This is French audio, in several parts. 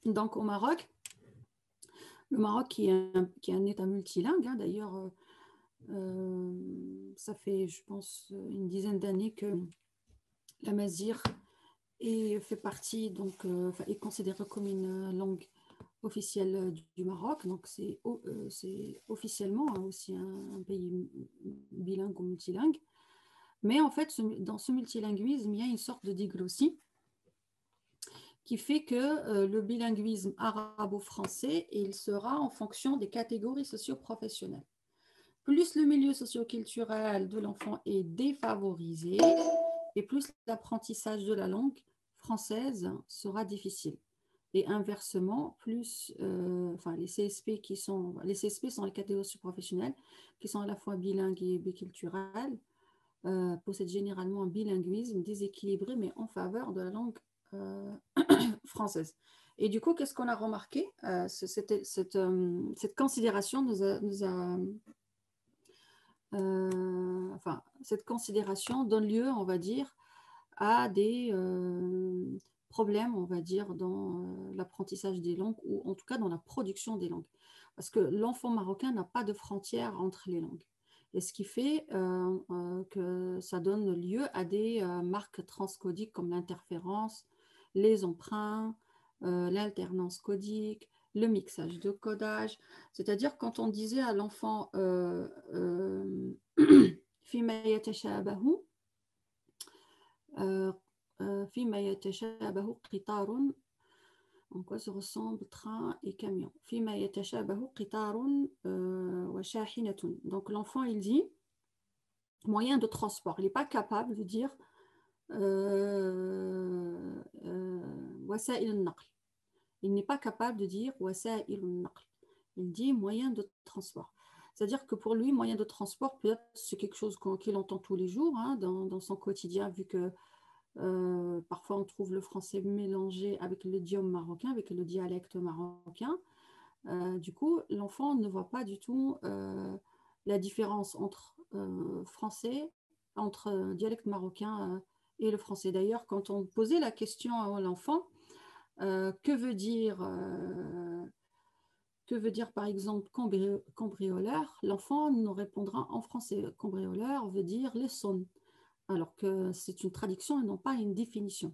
Donc, au Maroc, le Maroc qui est un État multilingue, hein, d'ailleurs, ça fait, je pense, une dizaine d'années que la Mazir fait partie, donc, est considérée comme une langue officielle du Maroc. Donc, c'est officiellement aussi un pays bilingue ou multilingue. Mais en fait, dans ce multilinguisme, il y a une sorte de diglossie qui fait que le bilinguisme arabo-français, il sera en fonction des catégories socio-professionnelles. Plus le milieu socio-culturel de l'enfant est défavorisé, et plus l'apprentissage de la langue française sera difficile. Et inversement, plus les CSP les CSP sont les catégories socio-professionnelles qui sont à la fois bilingues et biculturelles, possèdent généralement un bilinguisme déséquilibré, mais en faveur de la langue française. Et du coup, qu'est-ce qu'on a remarqué? Cette considération cette considération donne lieu, on va dire, à des problèmes, on va dire, dans l'apprentissage des langues, ou en tout cas dans la production des langues. Parce que l'enfant marocain n'a pas de frontières entre les langues. Et ce qui fait que ça donne lieu à des marques transcodiques comme l'interférence, les emprunts, l'alternance codique, le mixage de codage. C'est-à-dire quand on disait à l'enfant فيما يتشابه فيما يتشابه قطار, en quoi se ressemblent train et camion. فيما يتشابه قطار وشاحنة. Donc l'enfant il dit moyen de transport. Il n'est pas capable de dire وسائل النقل. Il n'est pas capable de dire وسائل النقل. Il dit moyen de transport. C'est-à-dire que pour lui, moyen de transport, peut-être c'est quelque chose qu'il entend tous les jours hein, dans son quotidien, vu que parfois on trouve le français mélangé avec l'idiome marocain, avec le dialecte marocain. Du coup, l'enfant ne voit pas du tout la différence entre français, entre dialecte marocain et le français. D'ailleurs, quand on posait la question à l'enfant, que veut dire par exemple cambrioleur, l'enfant nous répondra en français. Cambrioleur veut dire les sonnes, alors que c'est une traduction et non pas une définition.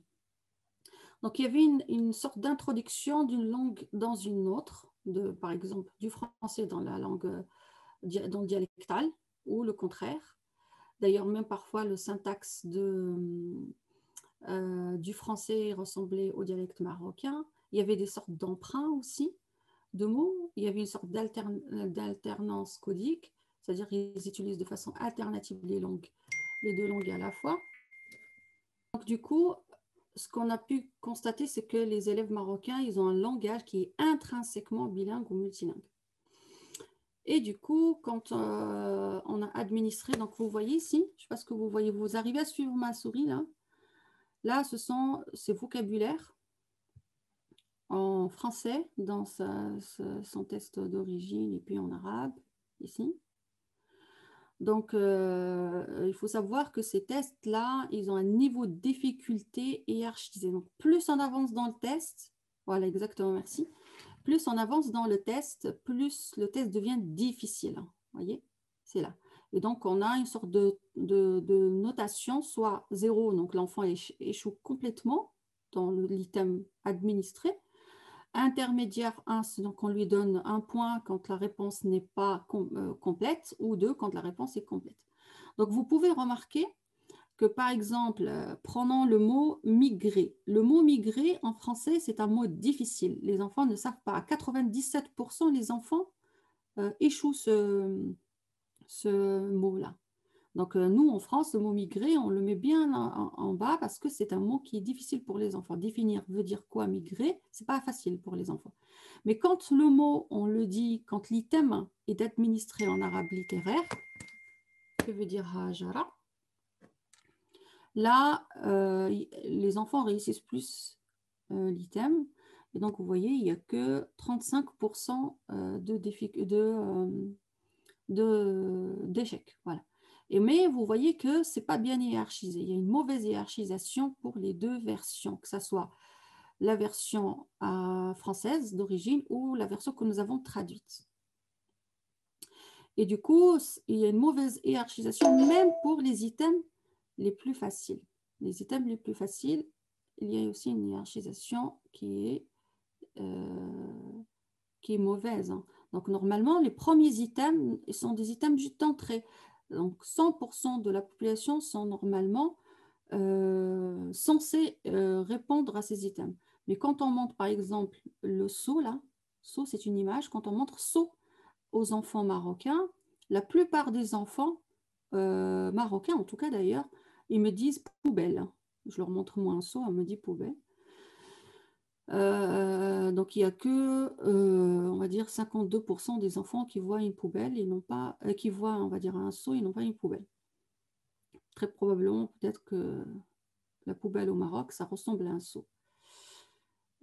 Donc il y avait une sorte d'introduction d'une langue dans une autre, par exemple du français dans la langue dans le dialectal, ou le contraire. D'ailleurs, même parfois le syntaxe du français ressemblait au dialecte marocain. Il y avait des sortes d'emprunts aussi de mots, il y avait une sorte d'alternance codique, c'est-à-dire qu'ils utilisent de façon alternative les deux langues à la fois. Donc du coup, ce qu'on a pu constater, c'est que les élèves marocains, ils ont un langage qui est intrinsèquement bilingue ou multilingue. Et du coup, quand on a administré, donc vous voyez ici, je ne sais pas ce que vous voyez, vous arrivez à suivre ma souris là. Là, ce sont ces vocabulaires en français dans son test d'origine et puis en arabe, ici. Donc, il faut savoir que ces tests-là, ils ont un niveau de difficulté hiérarchisé. Donc, plus on avance dans le test, voilà, exactement, merci. Plus on avance dans le test, plus le test devient difficile. Vous voyez, c'est là. Et donc, on a une sorte de notation, soit 0, donc l'enfant échoue complètement dans l'item administré. Intermédiaire 1, donc on lui donne 1 point quand la réponse n'est pas complète, ou 2 quand la réponse est complète. Donc, vous pouvez remarquer que, par exemple, prenons le mot migrer. Le mot migrer, en français, c'est un mot difficile. Les enfants ne savent pas. À 97%, les enfants échouent ce mot-là. Donc, nous, en France, le mot migrer, on le met bien en bas parce que c'est un mot qui est difficile pour les enfants. Définir veut dire quoi migrer, c'est pas facile pour les enfants. Mais quand le mot, on le dit, quand l'item est administré en arabe littéraire, que veut dire hajara, là, les enfants réussissent plus l'item. Et donc, vous voyez, il n'y a que 35% d'échecs. Voilà. Mais vous voyez que ce n'est pas bien hiérarchisé. Il y a une mauvaise hiérarchisation pour les deux versions, que ce soit la version française d'origine ou la version que nous avons traduite. Et du coup, il y a une mauvaise hiérarchisation même pour les items les plus faciles. Les items les plus faciles, il y a aussi une hiérarchisation qui est mauvaise. Hein. Donc, normalement, les premiers items sont des items juste d'entrée. Donc, 100% de la population sont normalement censés répondre à ces items. Mais quand on montre, par exemple, le sceau, là, sceau, c'est une image, quand on montre sceau aux enfants marocains, la plupart des enfants marocains, en tout cas d'ailleurs, ils me disent poubelle. Je leur montre moi un seau, on me dit poubelle. Donc il n'y a que, on va dire, 52% des enfants qui voient une poubelle et non pas, qui voient, on va dire, un seau et non pas une poubelle. Très probablement, peut-être que la poubelle au Maroc, ça ressemble à un seau.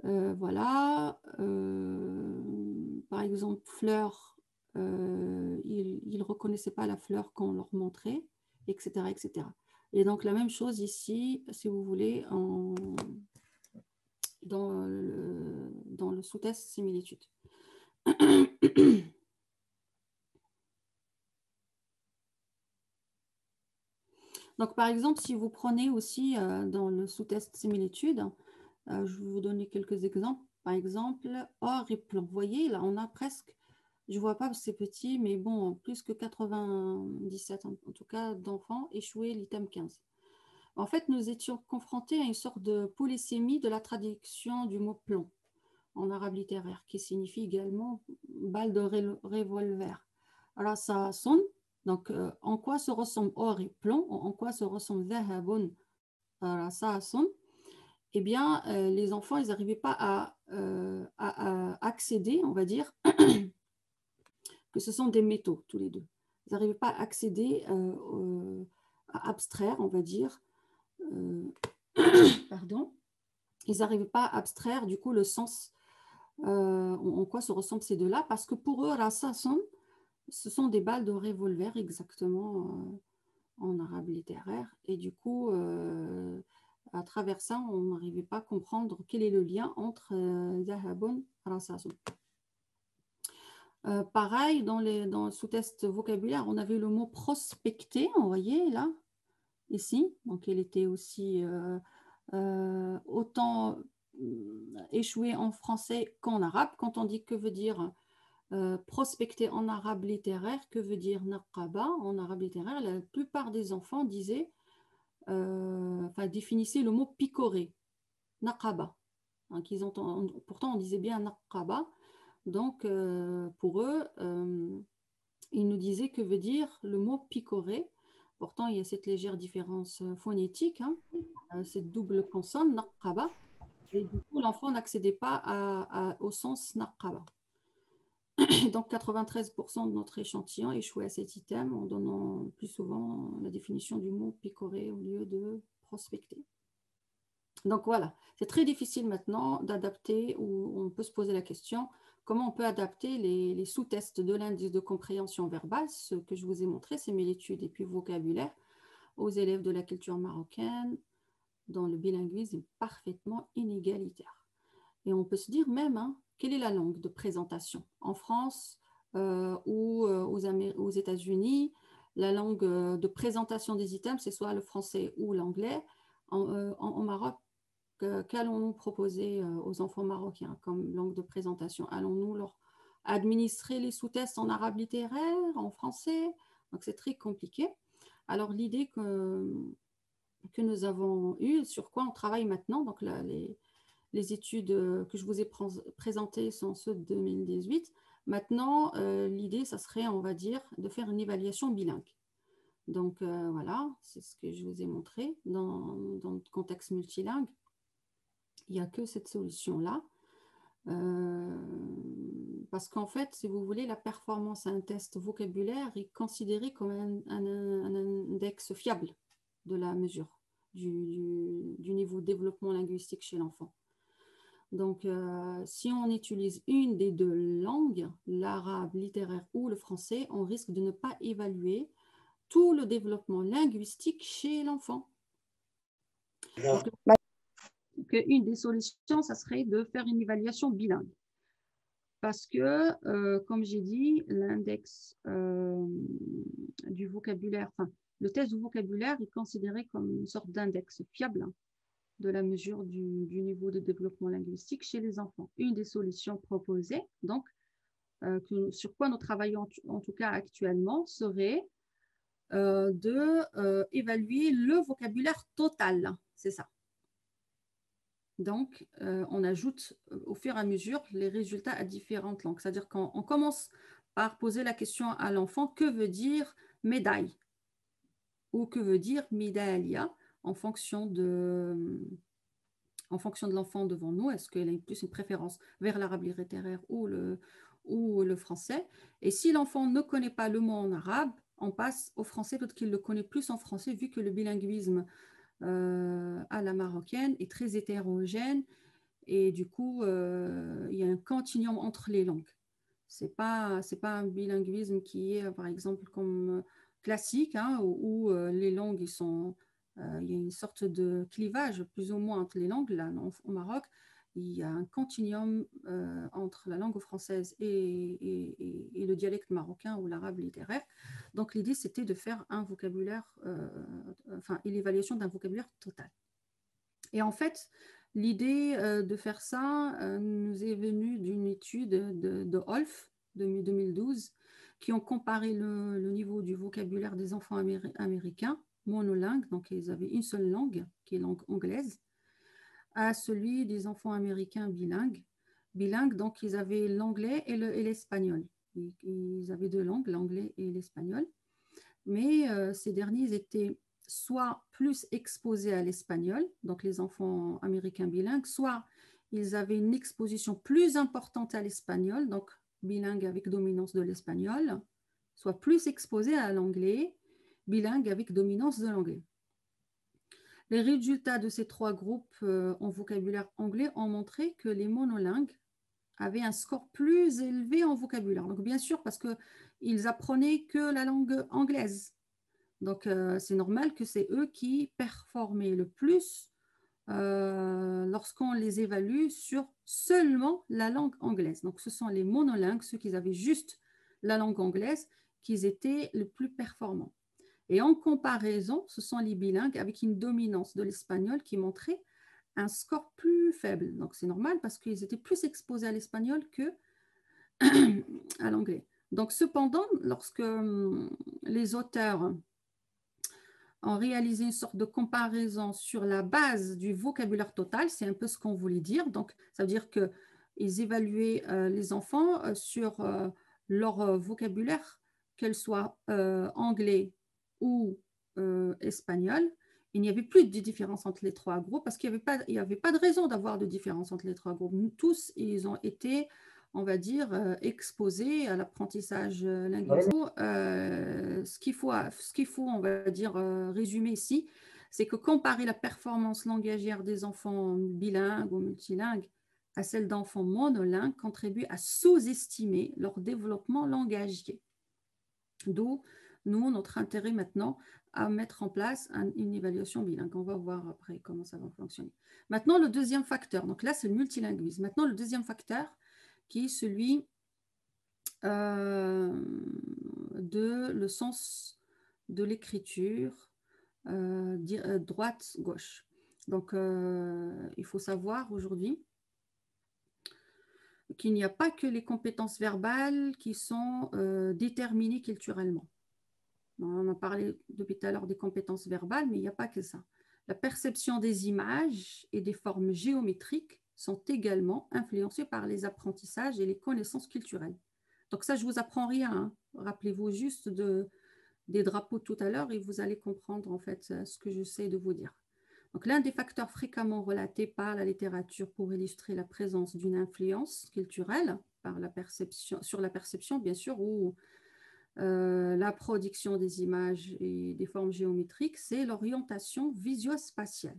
Voilà. Par exemple, fleurs, ils ne reconnaissaient pas la fleur qu'on leur montrait, etc., etc. Et donc, la même chose ici, si vous voulez, dans le sous-test similitude. Donc, par exemple, si vous prenez aussi dans le sous-test similitude, je vais vous donner quelques exemples. Par exemple, or et plomb. Vous voyez, là, on a presque, je ne vois pas parce que c'est petit, mais bon, plus que 97, en tout cas, d'enfants échoués l'item 15. En fait, nous étions confrontés à une sorte de polysémie de la traduction du mot plomb en arabe littéraire, qui signifie également balle de revolver. Alors, ça sonne. Donc, en quoi se ressemble or et plomb? En quoi se ressemble dhahabun? Alors, ça sonne. Eh bien, les enfants, ils n'arrivaient pas à accéder, on va dire, que ce sont des métaux, tous les deux. Ils n'arrivaient pas à accéder, à abstraire, on va dire, pardon, ils n'arrivaient pas à abstraire, du coup, le sens, en quoi se ressemblent ces deux-là, parce que pour eux, Rassason, ce sont des balles de revolver, exactement, en arabe littéraire, et du coup, à travers ça, on n'arrivait pas à comprendre quel est le lien entre Zahabun et Rasasun. Pareil, dans le sous-test vocabulaire, on avait le mot prospecter, vous voyez là, ici. Donc, il était aussi autant échoué en français qu'en arabe. Quand on dit que veut dire prospecter en arabe littéraire, que veut dire naqaba en arabe littéraire, la plupart des enfants disaient définissaient le mot picorer, naqaba. Hein, pourtant, on disait bien naqaba. Donc, pour eux, ils nous disaient que veut dire le mot picorer. Pourtant, il y a cette légère différence phonétique, hein, cette double consonne, naqaba. Et du coup, l'enfant n'accédait pas au sens naqaba. Donc, 93% de notre échantillon échouait à cet item en donnant plus souvent la définition du mot picorer au lieu de prospecter. Donc voilà, c'est très difficile maintenant d'adapter, ou on peut se poser la question, comment on peut adapter les sous-tests de l'indice de compréhension verbale, ce que je vous ai montré, similitude et puis vocabulaire, aux élèves de la culture marocaine, dont le bilinguisme est parfaitement inégalitaire. Et on peut se dire même, hein, quelle est la langue de présentation? En France ou aux États-Unis, la langue de présentation des items, c'est soit le français ou l'anglais. En Maroc, qu'allons-nous proposer aux enfants marocains comme langue de présentation? Allons-nous leur administrer les sous-tests en arabe littéraire, en français? Donc, c'est très compliqué. Alors, l'idée que nous avons eue, sur quoi on travaille maintenant, donc là, les études que je vous ai présentées sont ceux de 2018. Maintenant, l'idée, ça serait, on va dire, de faire une évaluation bilingue. Donc, voilà, c'est ce que je vous ai montré dans le contexte multilingue. Il n'y a que cette solution-là. Parce qu'en fait, si vous voulez, la performance à un test vocabulaire est considérée comme un index fiable de la mesure du niveau de développement linguistique chez l'enfant. Donc, si on utilise une des deux langues, l'arabe littéraire ou le français, on risque de ne pas évaluer tout le développement linguistique chez l'enfant. qu'une des solutions, ça serait de faire une évaluation bilingue. Parce que, comme j'ai dit, l'index du vocabulaire, enfin, le test du vocabulaire est considéré comme une sorte d'index fiable de la mesure du niveau de développement linguistique chez les enfants. Une des solutions proposées, donc, sur quoi nous travaillons en tout cas actuellement, serait d'évaluer le vocabulaire total. C'est ça. Donc, on ajoute au fur et à mesure les résultats à différentes langues. C'est-à-dire qu'on commence par poser la question à l'enfant, que veut dire médaille? Ou que veut dire médailla en fonction de l'enfant devant nous. Est-ce qu'elle a plus une préférence vers l'arabe littéraire ou le français? Et si l'enfant ne connaît pas le mot en arabe, on passe au français, peut-être qu'il le connaît plus en français, vu que le bilinguisme à la marocaine est très hétérogène et du coup, il y a un continuum entre les langues. C'est pas un bilinguisme qui est, par exemple, comme classique, hein, où les langues il y a une sorte de clivage plus ou moins entre les langues. Là, au Maroc, il y a un continuum entre la langue française et le dialecte marocain ou l'arabe littéraire. Donc, l'idée, c'était de faire un vocabulaire, l'évaluation d'un vocabulaire total. Et en fait, l'idée de faire ça nous est venue d'une étude de Olf de 2012 qui ont comparé le niveau du vocabulaire des enfants américains monolingues, donc ils avaient une seule langue, qui est langue anglaise, à celui des enfants américains bilingues. Bilingues, donc ils avaient l'anglais et l'espagnol. Ils avaient deux langues, l'anglais et l'espagnol. Mais ces derniers étaient soit plus exposés à l'espagnol, donc les enfants américains bilingues, soit ils avaient une exposition plus importante à l'espagnol, donc bilingue avec dominance de l'espagnol, soit plus exposés à l'anglais, bilingue avec dominance de l'anglais. Les résultats de ces trois groupes en vocabulaire anglais ont montré que les monolingues avaient un score plus élevé en vocabulaire. Donc bien sûr, parce qu'ils apprenaient que la langue anglaise. Donc, c'est normal que c'est eux qui performaient le plus lorsqu'on les évalue sur seulement la langue anglaise. Donc, ce sont les monolingues, ceux qui avaient juste la langue anglaise, qui étaient le plus performants. Et en comparaison, ce sont les bilingues avec une dominance de l'espagnol qui montrait un score plus faible. Donc, c'est normal parce qu'ils étaient plus exposés à l'espagnol que à l'anglais. Donc, cependant, lorsque les auteurs ont réalisé une sorte de comparaison sur la base du vocabulaire total, c'est un peu ce qu'on voulait dire. Donc, ça veut dire qu'ils évaluaient les enfants sur leur vocabulaire, qu'elle soit anglais ou espagnol. Il n'y avait plus de différence entre les trois groupes parce qu'il n'y avait pas de raison d'avoir de différence entre les trois groupes. Tous, ils ont été, on va dire, exposés à l'apprentissage linguistique. Ce qu'il faut, on va dire, résumer ici, c'est que comparer la performance langagière des enfants bilingues ou multilingues à celle d'enfants monolingues contribue à sous-estimer leur développement langagier. D'où, nous, notre intérêt maintenant à mettre en place une évaluation bilingue. On va voir après comment ça va fonctionner. Maintenant, le deuxième facteur, donc là, c'est le multilinguisme. Maintenant, le deuxième facteur, qui est celui de le sens de l'écriture droite-gauche. Donc, il faut savoir aujourd'hui qu'il n'y a pas que les compétences verbales qui sont déterminées culturellement. On a parlé depuis tout à l'heure des compétences verbales, mais il n'y a pas que ça. La perception des images et des formes géométriques sont également influencées par les apprentissages et les connaissances culturelles. Donc ça, je ne vous apprends rien. Hein. Rappelez-vous juste des drapeaux tout à l'heure et vous allez comprendre en fait ce que j'essaie de vous dire. Donc l'un des facteurs fréquemment relatés par la littérature pour illustrer la présence d'une influence culturelle sur la perception, bien sûr, ou la production des images et des formes géométriques, c'est l'orientation visio-spatiale.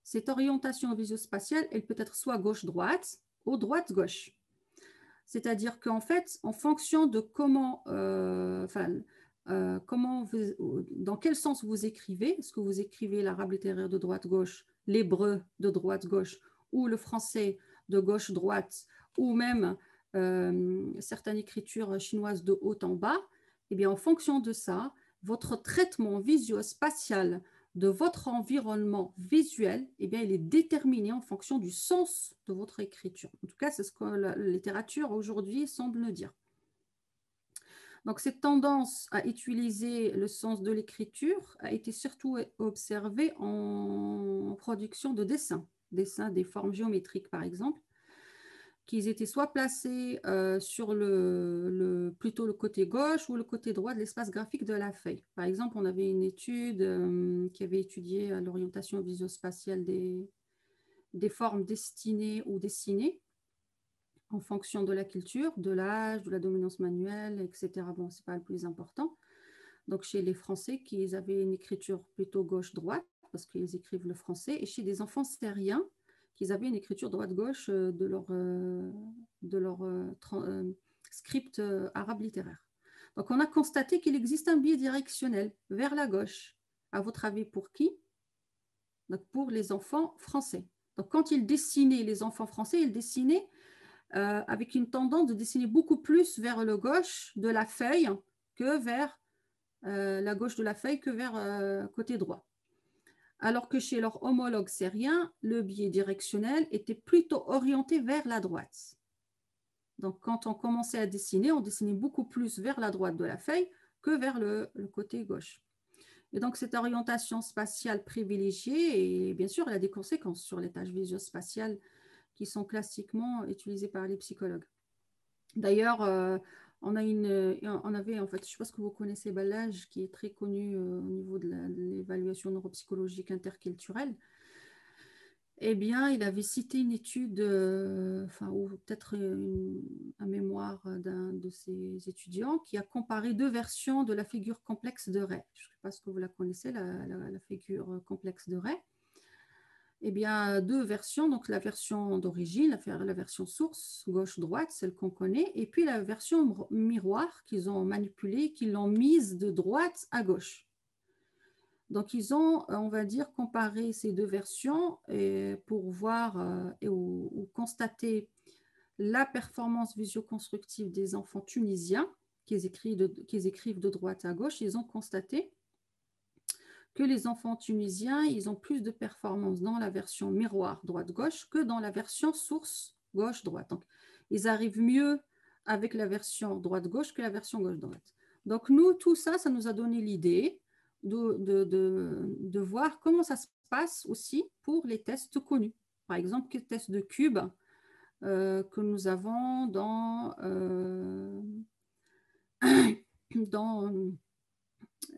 Cette orientation visio-spatiale, elle peut être soit gauche-droite ou droite-gauche. C'est-à-dire qu'en fait, en fonction de dans quel sens vous écrivez, est-ce que vous écrivez l'arabe littéraire de droite-gauche l'hébreu de droite-gauche ou le français de gauche-droite ou même certaines écritures chinoises de haut en bas, eh bien, en fonction de ça, votre traitement visio-spatial de votre environnement visuel, eh bien, il est déterminé en fonction du sens de votre écriture. En tout cas, c'est ce que la littérature aujourd'hui semble nous dire. Donc, cette tendance à utiliser le sens de l'écriture a été surtout observée en production de dessins des formes géométriques, par exemple, qu'ils étaient soit placés sur plutôt le côté gauche ou le côté droit de l'espace graphique de la feuille. Par exemple, on avait une étude qui avait étudié l'orientation visuospatiale des formes destinées ou dessinées en fonction de la culture, de l'âge, de la dominance manuelle, etc. Bon, ce n'est pas le plus important. Donc, chez les Français, qui avaient une écriture plutôt gauche-droite, parce qu'ils écrivent le français, et chez des enfants syriens, qu'ils avaient une écriture droite-gauche de leur script arabe littéraire. Donc, on a constaté qu'il existe un biais directionnel vers la gauche. À votre avis, pour qui? Donc, pour les enfants français. Donc, quand ils dessinaient, les enfants français, ils dessinaient avec une tendance de dessiner beaucoup plus vers le gauche de la feuille que vers la gauche de la feuille que vers côté droit. Alors que chez leurs homologues syriens, le biais directionnel était plutôt orienté vers la droite. Donc, quand on commençait à dessiner, on dessinait beaucoup plus vers la droite de la feuille que vers le côté gauche. Et donc, cette orientation spatiale privilégiée, et bien sûr, elle a des conséquences sur les tâches visuospatiales qui sont classiquement utilisées par les psychologues. D'ailleurs, on avait, en fait, je ne sais pas si vous connaissez Balazs, qui est très connu au niveau de l'évaluation neuropsychologique interculturelle. Eh bien, il avait cité une étude, ou peut-être un mémoire d'un de ses étudiants, qui a comparé deux versions de la figure complexe de Ray. Je ne sais pas si vous la connaissez, la figure complexe de Ray. Eh bien, deux versions, donc la version d'origine, la version source, gauche-droite, celle qu'on connaît, et puis la version miroir qu'ils ont manipulée, qu'ils l'ont mise de droite à gauche. Donc, ils ont, on va dire, comparé ces deux versions pour voir ou constater la performance visio-constructive des enfants tunisiens qu'ils écrivent de droite à gauche. Ils ont constaté que les enfants tunisiens, ils ont plus de performance dans la version miroir droite-gauche que dans la version source gauche-droite. Donc, ils arrivent mieux avec la version droite-gauche que la version gauche-droite. Donc, nous, tout ça, ça nous a donné l'idée de voir comment ça se passe aussi pour les tests connus. Par exemple, le test de cube que nous avons dans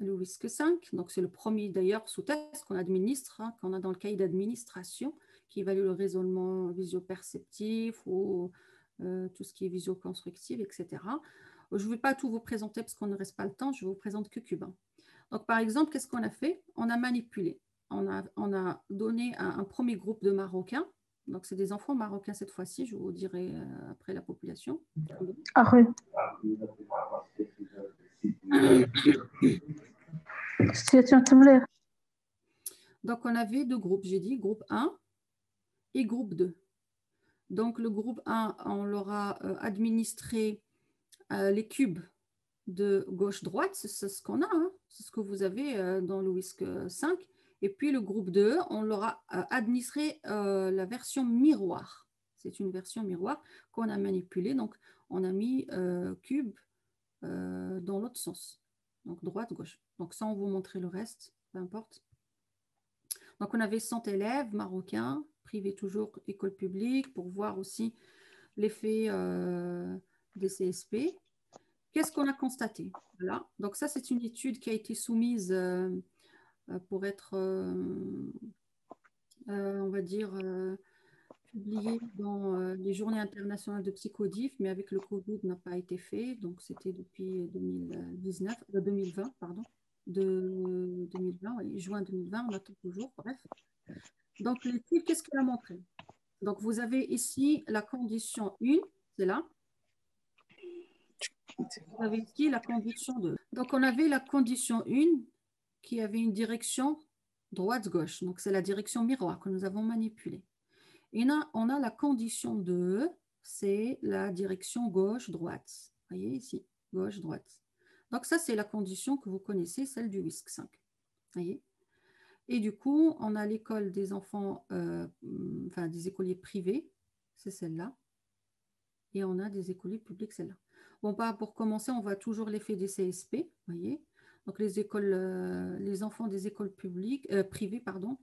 le WISC 5, donc c'est le premier d'ailleurs sous-test qu'on administre, qu'on a dans le cahier d'administration, qui évalue le raisonnement visio-perceptif ou tout ce qui est visio-constructif, etc. Je ne vais pas tout vous présenter parce qu'on ne reste pas le temps, je vous présente que Cubain. Donc par exemple, qu'est-ce qu'on a fait? On a manipulé, on a donné un premier groupe de Marocains, donc c'est des enfants marocains cette fois-ci, je vous dirai après la population. Ah oui. Donc, on avait deux groupes, j'ai dit, groupe 1 et groupe 2. Donc, le groupe 1, on leur a administré les cubes de gauche-droite, c'est ce qu'on a, c'est ce que vous avez dans le WISC 5. Et puis, le groupe 2, on leur a administré la version miroir. C'est une version miroir qu'on a manipulée. Donc, on a mis cube dans l'autre sens. Donc, droite-gauche. Donc, ça, on vous montrer le reste, peu importe. Donc, on avait 100 élèves marocains, privés toujours, école publique, pour voir aussi l'effet des CSP. Qu'est-ce qu'on a constaté? Voilà. Donc, ça, c'est une étude qui a été soumise pour être, on va dire, publiée dans les journées internationales de psychodif, mais avec le Covid, n'a pas été fait. Donc, c'était depuis 2020, pardon. De 2020, oui, juin 2020, on attend toujours, bref. Donc, l'étude, qu'est-ce qu'elle a montré? Donc, vous avez ici la condition 1, c'est là. Vous avez ici la condition 2. Donc, on avait la condition 1 qui avait une direction droite-gauche. Donc, c'est la direction miroir que nous avons manipulée. Et là, on a la condition 2, c'est la direction gauche-droite. Vous voyez ici, gauche-droite. Donc, ça, c'est la condition que vous connaissez, celle du WISC 5. Vous voyez? Et du coup, on a l'école des enfants, enfin des écoliers privés, c'est celle-là. Et on a des écoliers publics, celle-là. Bon, pour commencer, on voit toujours l'effet des CSP, vous voyez. Donc, les écoles, les enfants des écoles publiques, privées, pardon,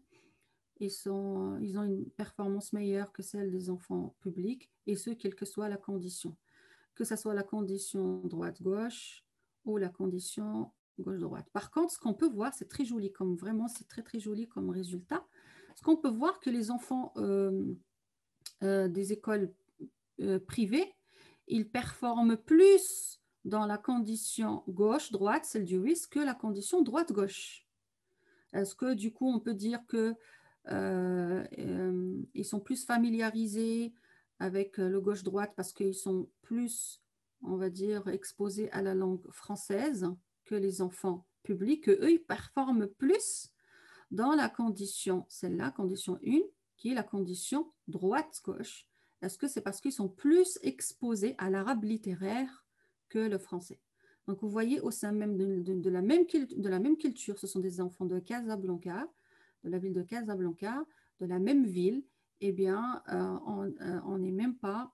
ils ont une performance meilleure que celle des enfants publics, et ce, quelle que soit la condition. Que ce soit la condition droite-gauche ou la condition gauche-droite. Par contre, ce qu'on peut voir, c'est très joli, comme vraiment, c'est très, très joli comme résultat. Ce qu'on peut voir que les enfants des écoles privées, ils performent plus dans la condition gauche-droite, celle du WISC, que la condition droite-gauche. Est-ce que du coup, on peut dire que ils sont plus familiarisés avec le gauche-droite parce qu'ils sont plus, on va dire, exposés à la langue française que les enfants publics, que eux, ils performent plus dans la condition, celle-là, condition 1, qui est la condition droite-gauche. Est-ce que c'est parce qu'ils sont plus exposés à l'arabe littéraire que le français? Donc, vous voyez, au sein même de la même culture, ce sont des enfants de Casablanca, de la ville de Casablanca, de la même ville, eh bien, on n'est même pas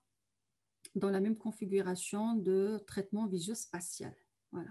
dans la même configuration de traitement visio-spatial. Voilà.